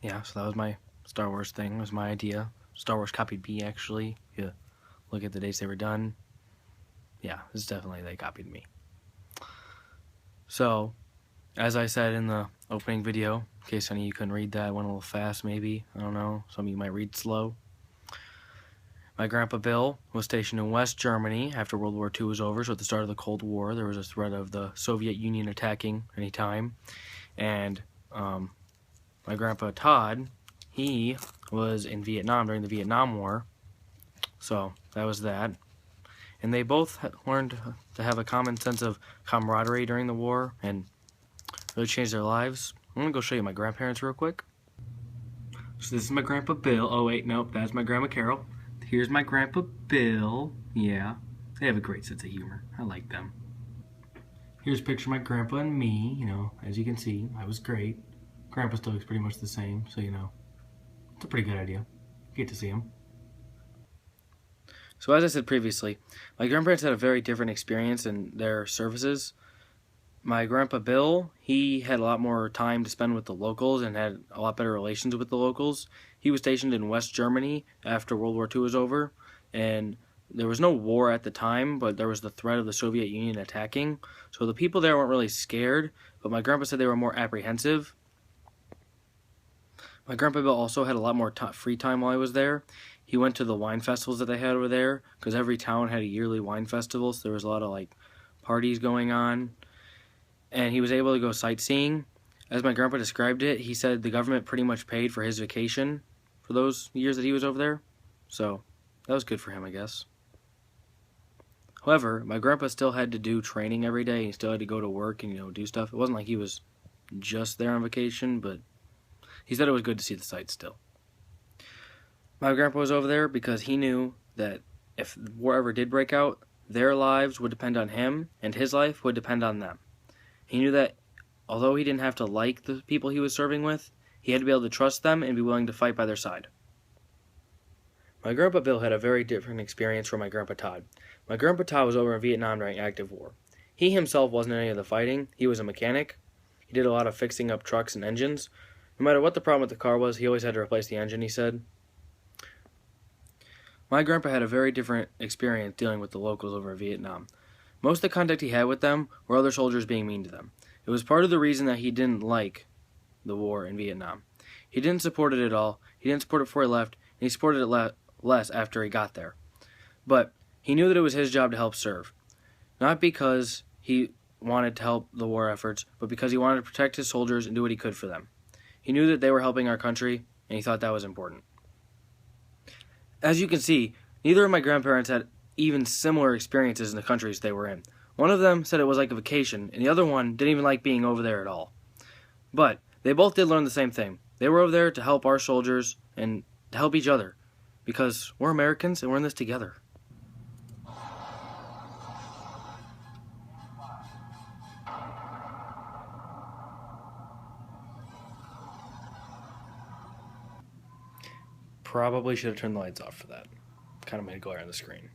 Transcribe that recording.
Yeah, so that was my Star Wars thing. It was my idea. Star Wars copied me, actually. Yeah, look at the dates they were done. Yeah, it's definitely they copied me. So, as I said in the opening video, in case any of you couldn't read that, I went a little fast maybe. I don't know. Some of you might read slow. My grandpa Bill was stationed in West Germany after World War II was over, so at the start of the Cold War, there was a threat of the Soviet Union attacking any time. And my grandpa Todd, he was in Vietnam during the Vietnam War, so that was that. And they both learned to have a common sense of camaraderie during the war and really changed their lives. I'm gonna go show you my grandparents real quick. So this is my grandpa Bill. Oh wait, nope, that's my grandma Carol. Here's my grandpa Bill. Yeah, they have a great sense of humor. I like them. Here's a picture of my grandpa and me. You know, as you can see, I was great. Grandpa still looks pretty much the same, so you know, it's a pretty good idea. You get to see him. So as I said previously, my grandparents had a very different experience in their services. My grandpa Bill, he had a lot more time to spend with the locals and had a lot better relations with the locals. He was stationed in West Germany after World War II was over, and there was no war at the time, but there was the threat of the Soviet Union attacking. So the people there weren't really scared, but my grandpa said they were more apprehensive. My grandpa Bill also had a lot more free time while I was there. He went to the wine festivals that they had over there, because every town had a yearly wine festival, so there was a lot of like parties going on. And he was able to go sightseeing. As my grandpa described it, he said the government pretty much paid for his vacation for those years that he was over there. So that was good for him, I guess. However, my grandpa still had to do training every day. He still had to go to work and, you know, do stuff. It wasn't like he was just there on vacation, but he said it was good to see the sights still. My grandpa was over there because he knew that if war ever did break out, their lives would depend on him, and his life would depend on them. He knew that although he didn't have to like the people he was serving with, he had to be able to trust them and be willing to fight by their side. My grandpa Bill had a very different experience from my grandpa Todd. My grandpa Todd was over in Vietnam during active war. He himself wasn't in any of the fighting. He was a mechanic. He did a lot of fixing up trucks and engines. No matter what the problem with the car was, he always had to replace the engine, he said. My grandpa had a very different experience dealing with the locals over in Vietnam. Most of the contact he had with them were other soldiers being mean to them. It was part of the reason that he didn't like the war in Vietnam. He didn't support it at all. He didn't support it before he left, and he supported it less after he got there. But he knew that it was his job to help serve. Not because he wanted to help the war efforts, but because he wanted to protect his soldiers and do what he could for them. He knew that they were helping our country, and he thought that was important. As you can see, neither of my grandparents had even similar experiences in the countries they were in. One of them said it was like a vacation, and the other one didn't even like being over there at all. But they both did learn the same thing. They were over there to help our soldiers and to help each other, because we're Americans and we're in this together. Probably should have turned the lights off for that. Kind of made a glare on the screen.